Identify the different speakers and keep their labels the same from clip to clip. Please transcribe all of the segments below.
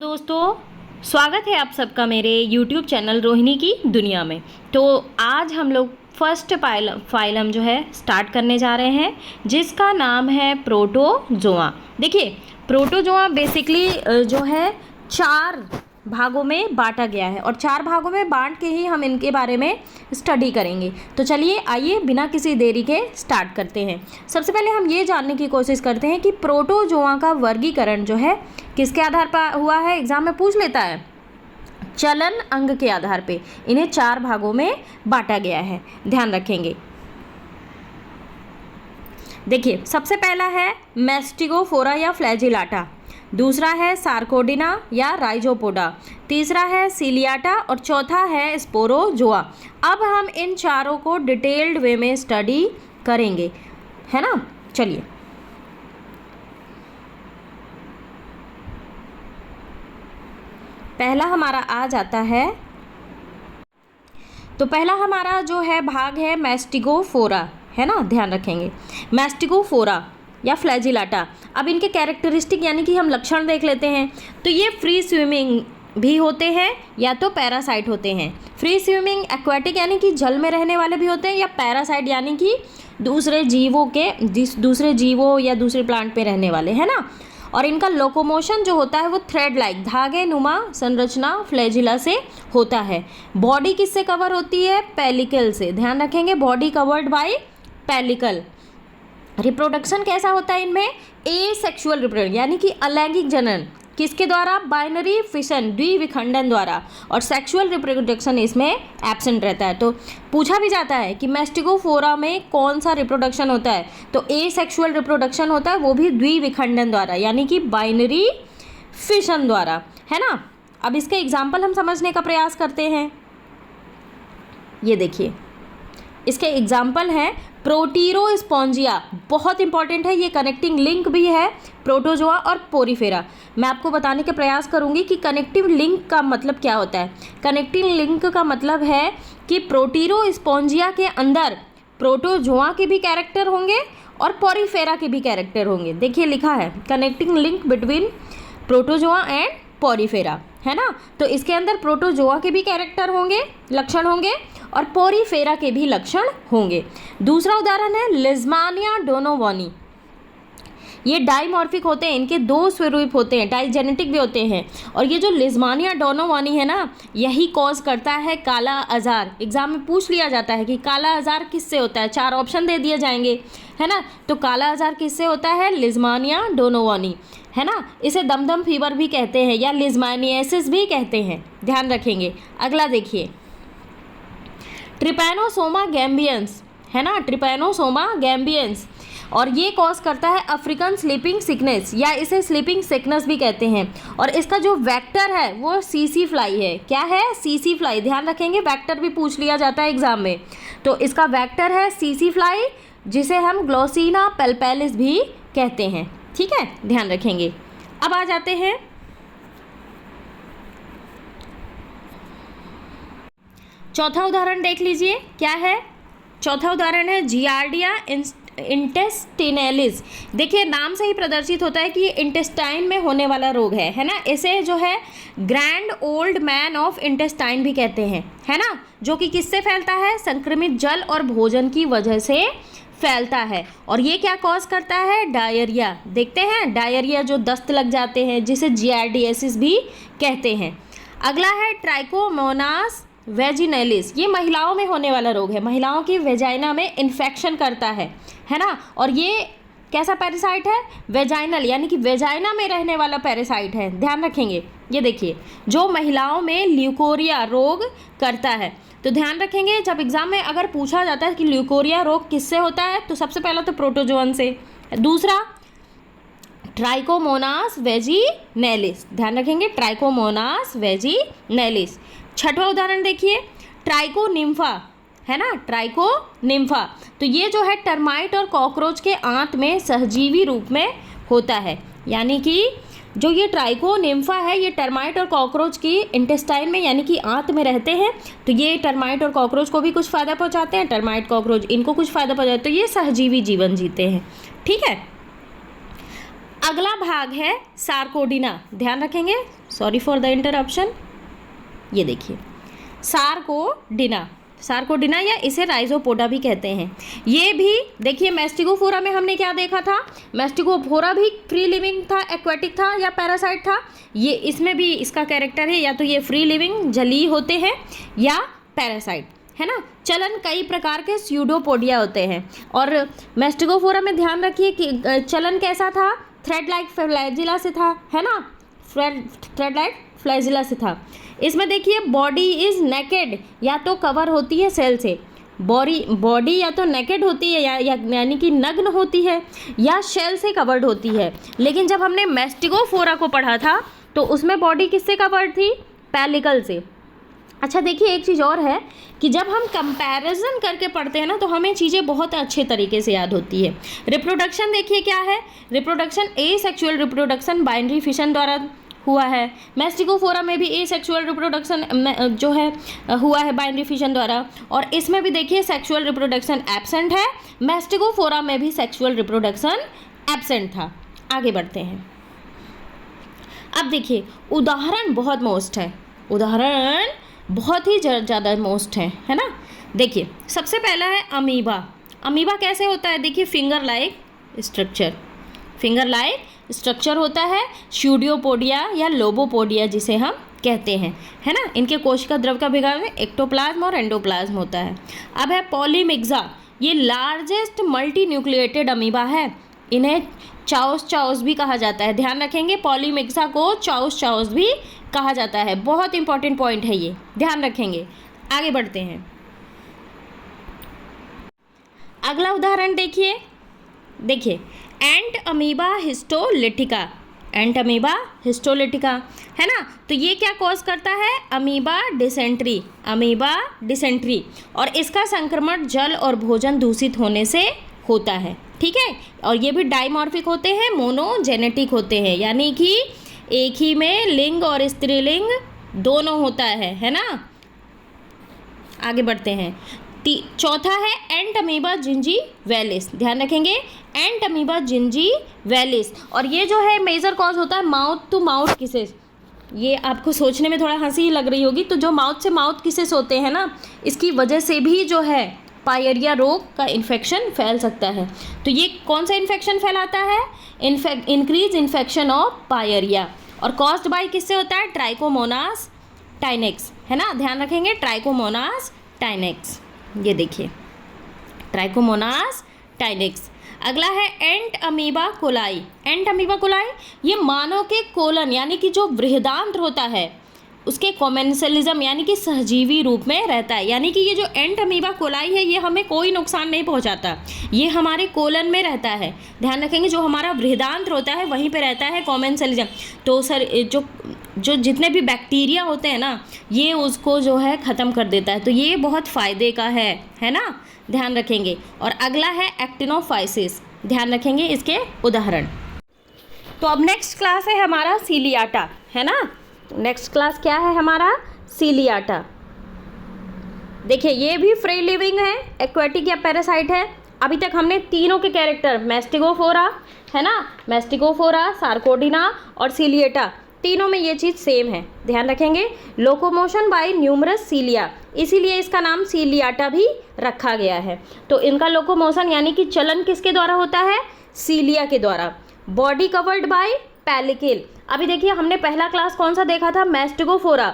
Speaker 1: दोस्तों, स्वागत है आप सबका मेरे YouTube चैनल रोहिणी की दुनिया में। तो आज हम लोग फर्स्ट फाइलम जो है स्टार्ट करने जा रहे हैं, जिसका नाम है प्रोटोजोआ। देखिए, प्रोटोजोआ बेसिकली जो है 4 भागों में बांटा गया है और 4 भागों में बांट के ही हम इनके बारे में स्टडी करेंगे। तो चलिए आइए बिना किसी देरी के स्टार्ट करते हैं। सबसे पहले हम ये जानने की कोशिश करते हैं कि प्रोटोजोआ का वर्गीकरण जो है किसके आधार पर हुआ है। एग्जाम में पूछ लेता है, चलन अंग के आधार पे इन्हें 4 भागों में बांटा गया है, ध्यान रखेंगे। देखिए, सबसे पहला है मैस्टिगोफोरा या फ्लैजिलाटा, दूसरा है सार्कोडिना या राइजोपोडा, तीसरा है सीलियाटा और चौथा है स्पोरोजोआ। अब हम इन चारों को डिटेल्ड वे में स्टडी करेंगे, है ना। चलिए, पहला हमारा आ जाता है, तो पहला हमारा जो है भाग है मैस्टिगोफोरा, है ना, ध्यान रखेंगे। मैस्टिगोफोरा या फ्लैजिलाटा, अब इनके कैरेक्टरिस्टिक यानी कि हम लक्षण देख लेते हैं। तो ये फ्री स्विमिंग भी होते हैं या तो पैरासाइट होते हैं। फ्री स्विमिंग एक्वाटिक यानी कि जल में रहने वाले भी होते हैं, या पैरासाइट यानी कि दूसरे जीवों या दूसरे प्लांट पे रहने वाले, है ना। और इनका लोकोमोशन जो होता है वो थ्रेड लाइक धागे नुमा संरचना फ्लैजिला से होता है। बॉडी किससे कवर होती है? पेलिकल से, ध्यान रखेंगे, body covered by pellicle. Reproduction कैसा होता है इनमें? एसेक्सुअल रिप्रोडक्शन यानी कि अलैंगिक जनन, किसके द्वारा? बाइनरी फिशन, द्विविखंडन द्वारा। और सेक्सुअल रिप्रोडक्शन इसमें एब्सेंट रहता है। तो पूछा भी जाता है कि मैस्टिगोफोरा में कौन सा रिप्रोडक्शन होता है, तो एसेक्सुअल रिप्रोडक्शन होता है, वो भी द्विविखंडन द्वारा यानी कि बाइनरी फिशन द्वारा, है ना। अब इसके एग्जाम्पल हम समझने का प्रयास करते हैं। ये देखिए, इसके एग्जाम्पल हैं प्रोटीरोस्पोंजिया, बहुत इंपॉर्टेंट है, ये कनेक्टिंग लिंक भी है प्रोटोजोआ और पोरीफेरा। मैं आपको बताने का प्रयास करूंगी कि कनेक्टिव लिंक का मतलब क्या होता है। कनेक्टिंग लिंक का मतलब है कि प्रोटीरोस्पोंजिया के अंदर प्रोटोजोआ के भी कैरेक्टर होंगे और पोरीफेरा के भी कैरेक्टर होंगे। देखिए लिखा है connecting link between protozoa and Porifera, है ना। तो इसके अंदर प्रोटोजोआ के भी कैरेक्टर होंगे, लक्षण होंगे, और पोरीफेरा के भी लक्षण होंगे। दूसरा उदाहरण है लिज़मानिया डोनोवानी, ये डाइमॉर्फिक होते हैं, इनके 2 स्वरूप होते हैं, डाइजेनेटिक भी होते हैं। और ये जो लिज़मानिया डोनोवानी है ना, यही कॉज करता है काला आजार। एग्जाम में पूछ लिया जाता है कि काला आजार किससे होता है, 4 ऑप्शन दे दिए जाएंगे, है ना। तो काला आजार किससे होता है? लिज़मानिया डोनोवानी, है ना। इसे दमदम फीवर भी कहते हैं या लिज़मानियासिस भी कहते हैं, ध्यान रखेंगे। अगला देखिए, ट्रिपैनोसोमा गैम्बियंस, है ना, ट्रिपैनोसोमा गैम्बियंस, और ये कॉज करता है अफ्रीकन स्लीपिंग सिकनेस या इसे स्लीपिंग सिकनेस भी कहते हैं। और इसका जो वेक्टर है वो सीसी फ्लाई है। क्या है? सीसी फ्लाई, ध्यान रखेंगे, वेक्टर भी पूछ लिया जाता है एग्जाम में। तो इसका वेक्टर है सीसी फ्लाई, जिसे हम ग्लोसिना पेल्पेलिस भी कहते हैं, ठीक है, ध्यान रखेंगे। अब आ जाते हैं चौथा उदाहरण, देख लीजिए क्या है। चौथा उदाहरण है जियार्डिया इंटेस्टिनैलिस। देखिए, नाम से ही प्रदर्शित होता है कि ये इंटेस्टाइन में होने वाला रोग है ना। इसे जो है grand old man of intestine भी कहते हैं, है ना, जो कि किससे फैलता है? संक्रमित जल और भोजन की वजह से फैलता है। और ये क्या कॉज करता है? डायरिया। देखते हैं, डायरिया जो दस्त लग जाते हैं, जिसे जियार्डियासिस भी कहते हैं। अगला है ट्राइकोमोनास वेजिनैलिस, ये महिलाओं में होने वाला रोग है, महिलाओं की वेजाइना में इन्फेक्शन करता है ना। और ये कैसा पैरासाइट है? वेजाइनल, यानी कि वेजाइना में रहने वाला पैरासाइट है, ध्यान रखेंगे। ये देखिए, जो महिलाओं में ल्यूकोरिया रोग करता है। तो ध्यान रखेंगे, जब एग्जाम में अगर पूछा जाता है कि ल्यूकोरिया रोग किससे होता है, तो सबसे पहला तो प्रोटोजोअन से, दूसरा ट्राइकोमोनास वेजिनैलिस, ध्यान रखेंगे, ट्राइकोमोनास वेजिनैलिस। छठवां उदाहरण देखिए, ट्राइकोनिम्फा, है ना, ट्राइकोनिम्फा। तो ये जो है टर्माइट और कॉकरोच के आंत में सहजीवी रूप में होता है, यानी कि जो ये ट्राइकोनिम्फा है, ये टर्माइट और कॉकरोच की इंटेस्टाइन में यानी कि आंत में रहते हैं। तो ये टर्माइट और कॉकरोच को भी कुछ फ़ायदा पहुंचाते हैं, टर्माइट कॉकरोच इनको कुछ फ़ायदा पहुंचाते हैं। तो ये सहजीवी जीवन जीते हैं, ठीक है। अगला भाग है सार्कोडिना, ध्यान रखेंगे, सॉरी फॉर द इंटरप्शन। ये देखिए सार्कोडिना या इसे राइजोपोडा भी कहते हैं। ये भी देखिए मैस्टिगोफोरा में हमने क्या देखा था, मैस्टिगोफोरा भी फ्री लिविंग था, एक्वेटिक था या पैरासाइट था। ये इसमें भी इसका कैरेक्टर है, या तो ये फ्री लिविंग जलीय होते हैं या पैरासाइट, है ना। चलन कई प्रकार के स्यूडोपोडिया होते हैं। और मैस्टिगोफोरा में ध्यान रखिए कि चलन कैसा था, थ्रेड लाइक फ्लैजिला से था, है ना, थ्रेड लाइक फ्लैजिला से था। इसमें देखिए बॉडी इज़ नेकेड, या तो कवर होती है सेल से, बॉडी या तो नेकेड होती है यानी कि नग्न होती है, या शेल से कवर्ड होती है। लेकिन जब हमने मैस्टिगोफोरा को पढ़ा था तो उसमें बॉडी किससे कवर्ड थी, पेलिकल से। अच्छा देखिए एक चीज़ और है कि जब हम कंपैरिजन करके पढ़ते हैं ना तो हमें चीज़ें बहुत अच्छे तरीके से याद होती है। रिप्रोडक्शन देखिए क्या है, reproduction asexual reproduction binary fission द्वारा हुआ है। मैस्टिगोफोरा में भी एसेक्सुअल रिप्रोडक्शन जो है हुआ है बाइनरी फिशन द्वारा, और इसमें भी देखिए सेक्सुअल रिप्रोडक्शन एब्सेंट है। मैस्टिगोफोरा में भी सेक्सुअल रिप्रोडक्शन एब्सेंट था। आगे बढ़ते हैं। अब देखिए उदाहरण बहुत मोस्ट है, उदाहरण बहुत ही ज़्यादा मोस्ट है ना। देखिए सबसे पहला है अमीबा। अमीबा कैसे होता है, देखिए फिंगर लाइक स्ट्रक्चर होता है, स्यूडोपोडिया या लोबोपोडिया जिसे हम कहते हैं, है ना। इनके कोशिका द्रव का विभाजन एक्टोप्लाज्म और एंडोप्लाज्म होता है। अब है पॉलीमिक्सा, ये लार्जेस्ट मल्टी न्यूक्लिएटेड अमीबा है। इन्हें चाउस भी कहा जाता है, ध्यान रखेंगे पॉलीमिक्सा को चाउस भी कहा जाता है। बहुत इंपॉर्टेंट पॉइंट है ये, ध्यान रखेंगे। आगे बढ़ते हैं। अगला उदाहरण देखिए एंट अमीबा हिस्टोलिटिका, है ना। तो ये क्या कॉज करता है, अमीबा डिसेंट्री, और इसका संक्रमण जल और भोजन दूषित होने से होता है, ठीक है। और ये भी डाइमॉर्फिक होते हैं, मोनोजेनेटिक होते हैं, यानी कि एक ही में लिंग और स्त्रीलिंग दोनों होता है ना। आगे बढ़ते हैं। चौथा है एंट अमीबा जिंजीवैलिस, ध्यान रखेंगे एंट अमीबा जिंजीवैलिस। और ये जो है मेजर कॉज होता है माउथ टू माउथ किसेस। ये आपको सोचने में थोड़ा हंसी लग रही होगी, तो जो माउथ से माउथ किसेस होते हैं ना, इसकी वजह से भी जो है पायरिया रोग का इन्फेक्शन फैल सकता है। तो ये कौन सा इन्फेक्शन फैलाता है, इंक्रीज इन्फेक्शन ऑफ पायरिया, और कॉज्ड बाय किससे होता है, ट्राइकोमोनास टाइनेक्स, है ना। ध्यान रखेंगे ट्राइकोमोनास टाइनेक्स, ये देखिए ट्राइकोमोनास टाइनेक्स। अगला है एंट अमीबा कोलाई। ये मानव के कोलन यानी कि जो बृहदांत्र होता है उसके कॉमेंसलिज्म यानी कि सहजीवी रूप में रहता है। यानी कि ये जो एंट अमीबा कोलाई है ये हमें कोई नुकसान नहीं पहुंचाता, ये हमारे कोलन में रहता है। ध्यान रखेंगे जो हमारा बृहदांत्र होता है वहीं पे रहता है कॉमेंसलिज्म। तो सर जो जितने भी बैक्टीरिया होते हैं ना ये उसको जो है ख़त्म कर देता है, तो ये बहुत फ़ायदे का है ना, ध्यान रखेंगे। और अगला है एक्टिनोफाइसिस, ध्यान रखेंगे इसके उदाहरण। तो अब नेक्स्ट क्लास है हमारा सीलियाटा, है ना। नेक्स्ट क्लास क्या है हमारा, सीलियाटा। देखिए ये भी फ्री लिविंग है, एक्वेटिक या पैरासाइट है। अभी तक हमने तीनों के कैरेक्टर मैस्टिगोफोरा, है ना, मैस्टिगोफोरा, सार्कोडिना और सीलिएटा, तीनों में ये चीज़ सेम है, ध्यान रखेंगे। लोकोमोशन बाय न्यूमरस सीलिया, इसीलिए इसका नाम सीलियाटा भी रखा गया है। तो इनका लोकोमोशन यानी कि चलन किसके द्वारा होता है, सीलिया के द्वारा। Body covered by pellicle. अभी देखिए हमने पहला क्लास कौन सा देखा था, मैस्टिगोफोरा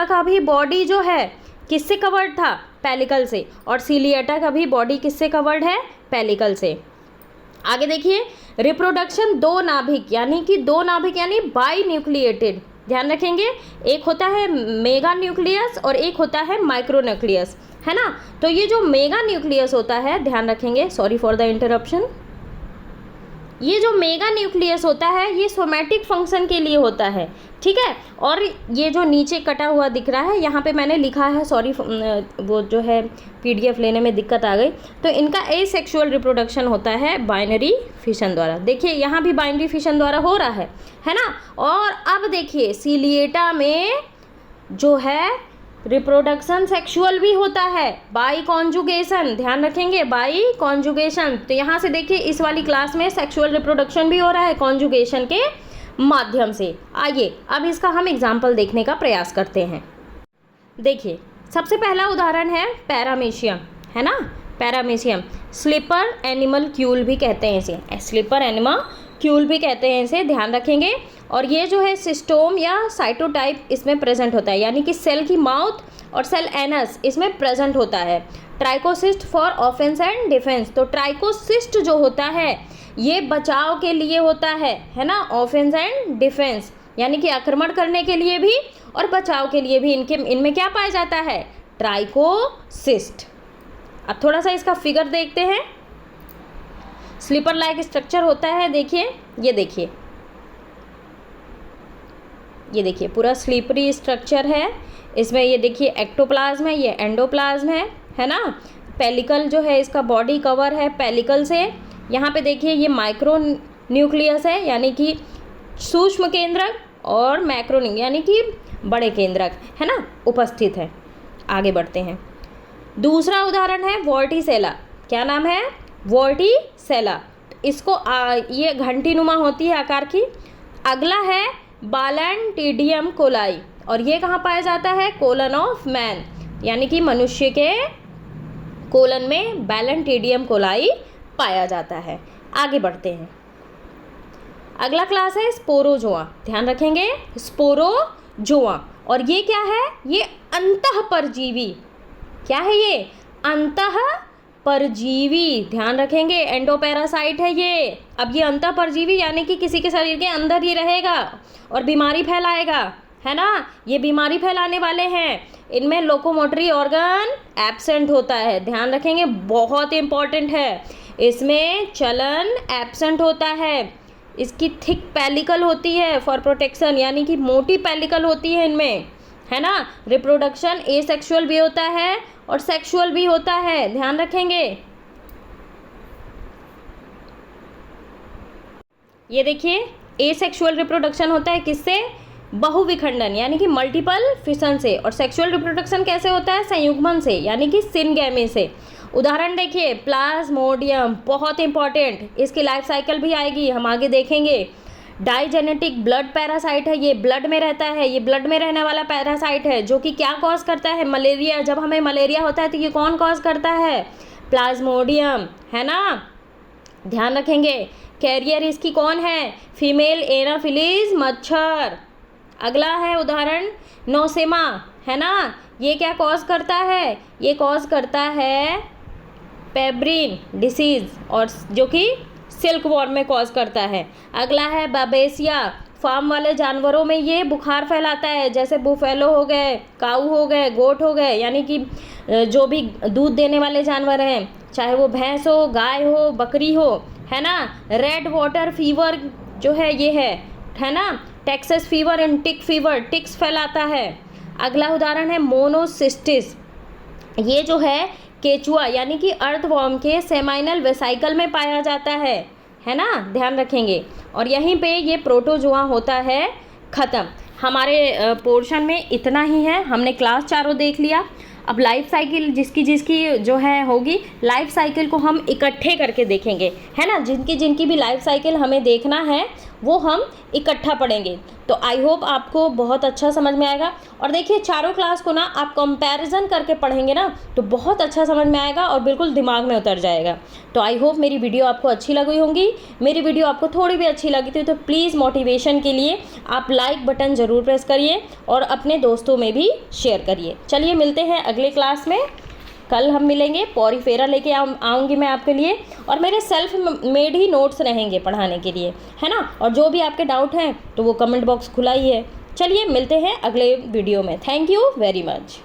Speaker 1: का भी बॉडी जो है किससे कवर्ड था, पेलिकल से, और सीलिएटा का भी बॉडी किससे कवर्ड है, पेलिकल से। आगे देखिए रिप्रोडक्शन दो नाभिक यानी बाई न्यूक्लिएटेड, ध्यान रखेंगे। एक होता है मेगा न्यूक्लियस और एक होता है माइक्रो न्यूक्लियस, है ना। तो ये जो मेगा न्यूक्लियस होता है, ध्यान रखेंगे, सॉरी फॉर द इंटरप्शन, ये जो मेगा न्यूक्लियस होता है ये सोमैटिक फंक्शन के लिए होता है, ठीक है। और ये जो नीचे कटा हुआ दिख रहा है यहाँ पे मैंने लिखा है, सॉरी वो जो है पीडीएफ लेने में दिक्कत आ गई। तो इनका एसेक्सुअल रिप्रोडक्शन होता है बाइनरी फिशन द्वारा। देखिए यहाँ भी बाइनरी फिशन द्वारा हो रहा है ना। और अब देखिए सीलिएटा में जो है रिप्रोडक्शन सेक्सुअल भी होता है बाई कॉन्जुगेशन, ध्यान रखेंगे बाई कॉन्जुगेशन। तो यहाँ से देखिए इस वाली क्लास में सेक्सुअल रिप्रोडक्शन भी हो रहा है कॉन्जुगेशन के माध्यम से। आइए अब इसका हम एग्जाम्पल देखने का प्रयास करते हैं। देखिए सबसे पहला उदाहरण है पैरामीशियम, है ना, पैरामीशियम। स्लीपर एनिमल क्यूल भी कहते हैं इसे, स्लीपर एनिमल क्यूल भी कहते हैं इसे, ध्यान रखेंगे। और ये जो है सिस्टोम या साइटोटाइप इसमें प्रेजेंट होता है, यानी कि सेल की माउथ और सेल एनस इसमें प्रेजेंट होता है। Trichocyst for offence and defence, तो ट्राइकोसिस्ट जो होता है ये बचाव के लिए होता है ना, ऑफेंस एंड डिफेंस यानी कि आक्रमण करने के लिए भी और बचाव के लिए भी इनमें क्या पाया जाता है, ट्राइकोसिस्ट। अब थोड़ा सा इसका फिगर देखते हैं। स्लीपर लाइक स्ट्रक्चर होता है, देखिए ये देखिए, ये देखिए पूरा स्लीपरी स्ट्रक्चर है। इसमें ये देखिए एक्टोप्लाज्म है, ये एंडोप्लाज्म है ना। पेलिकल जो है इसका बॉडी कवर है पेलिकल से। यहाँ पे देखिए ये माइक्रो न्यूक्लियस है यानी कि सूक्ष्म केंद्रक, और मैक्रो यानी कि बड़े केंद्रक, है ना, उपस्थित है। आगे बढ़ते हैं। दूसरा उदाहरण है वॉर्टिसेला। क्या नाम है, वॉर्टिसेला। इसको ये घंटीनुमा होती है आकार की। अगला है बालैंटिडियम कोलाई, और ये कहाँ पाया जाता है, कोलन ऑफ मैन, यानी कि मनुष्य के कोलन में बैलेंटिडियम कोलाई पाया जाता है। आगे बढ़ते हैं। अगला क्लास है स्पोरोजोआ, ध्यान रखेंगे, स्पोरोजोआ। और ये क्या है, ये अंतःपरजीवी। क्या है ये, अंतःपरजीवी, ध्यान रखेंगे, एंडोपैरासाइट है ये। अब ये अंतःपरजीवी यानी कि किसी के शरीर के अंदर ही रहेगा और बीमारी फैलाएगा, है ना, ये बीमारी फैलाने वाले हैं। इनमें लोकोमोटरी ऑर्गन एब्सेंट होता है, ध्यान रखेंगे, बहुत इंपॉर्टेंट है। इसमें चलन एब्सेंट होता है। इसकी थिक पेलिकल होती है फॉर प्रोटेक्शन, यानी कि मोटी पेलिकल होती है इनमें, है ना। रिप्रोडक्शन एसेक्सुअल भी होता है और सेक्सुअल भी होता है, ध्यान रखेंगे। ये देखिए एसेक्सुअल रिप्रोडक्शन होता है किससे, बहुविखंडन यानी कि मल्टीपल फिशन से। और सेक्सुअल रिप्रोडक्शन कैसे होता है, संयुग्मन से यानी कि सिनगैमी से। उदाहरण देखिए प्लाज्मोडियम, बहुत इंपॉर्टेंट, इसकी लाइफ साइकिल भी आएगी, हम आगे देखेंगे। डाइजेनेटिक ब्लड पैरासाइट है, ये ब्लड में रहता है, ये ब्लड में रहने वाला पैरासाइट है, जो कि क्या कॉज करता है, मलेरिया। जब हमें मलेरिया होता है तो ये कौन कॉज करता है, प्लाज्मोडियम, है ना, ध्यान रखेंगे। कैरियर इसकी कौन है, फीमेल एनाफिलीज मच्छर। अगला है उदाहरण नोसेमा, है ना, ये क्या कॉज करता है, ये कॉज करता है पेब्रिन डिसीज़, और जो कि सिल्क वॉर्म में कॉज करता है। अगला है बाबेसिया, फार्म वाले जानवरों में ये बुखार फैलाता है, जैसे बुफेलो हो गए, काऊ हो गए, गोट हो गए, यानी कि जो भी दूध देने वाले जानवर हैं, चाहे वो भैंस हो, गाय हो, बकरी हो, है ना। रेड वाटर फीवर जो है ये है ना, Texas fever and tick fever, ticks फैलाता है। अगला उदाहरण है मोनोसिस्टिस, ये जो है केचुआ यानी कि अर्थवॉर्म के सेमाइनल वेसाइकल में पाया जाता है ना, ध्यान रखेंगे। और यहीं पे ये प्रोटोजोआ होता है ख़त्म। हमारे पोर्शन में इतना ही है, हमने क्लास चारों देख लिया। अब लाइफ साइकिल जिसकी जो है होगी, लाइफ साइकिल को हम इकट्ठे करके देखेंगे, है ना। जिनकी भी लाइफ साइकिल हमें देखना है वो हम इकट्ठा पढ़ेंगे। तो आई होप आपको बहुत अच्छा समझ में आएगा। और देखिए चारों क्लास को ना आप कंपैरिजन करके पढ़ेंगे ना तो बहुत अच्छा समझ में आएगा और बिल्कुल दिमाग में उतर जाएगा। तो आई होप मेरी वीडियो आपको अच्छी लगी होंगी। मेरी वीडियो आपको थोड़ी भी अच्छी लगी थी तो प्लीज़ मोटिवेशन के लिए आप लाइक बटन ज़रूर प्रेस करिए और अपने दोस्तों में भी शेयर करिए। चलिए मिलते हैं अगले क्लास में। कल हम मिलेंगे, पॉरीफेरा लेके आऊँगी मैं आपके लिए, और मेरे सेल्फ मेड ही नोट्स रहेंगे पढ़ाने के लिए, है ना। और जो भी आपके डाउट हैं तो वो कमेंट बॉक्स खुला ही है। चलिए मिलते हैं अगले वीडियो में। Thank you very much.